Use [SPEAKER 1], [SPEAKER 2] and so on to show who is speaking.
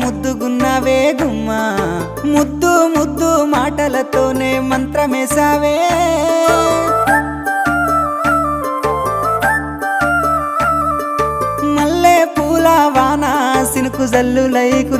[SPEAKER 1] ముద్దుగున్నావే గుమ్మా ముద్దు ముద్దు మాటలతోనే మంత్రమేసావే మల్లె పూల వాన సినుకు జల్లులై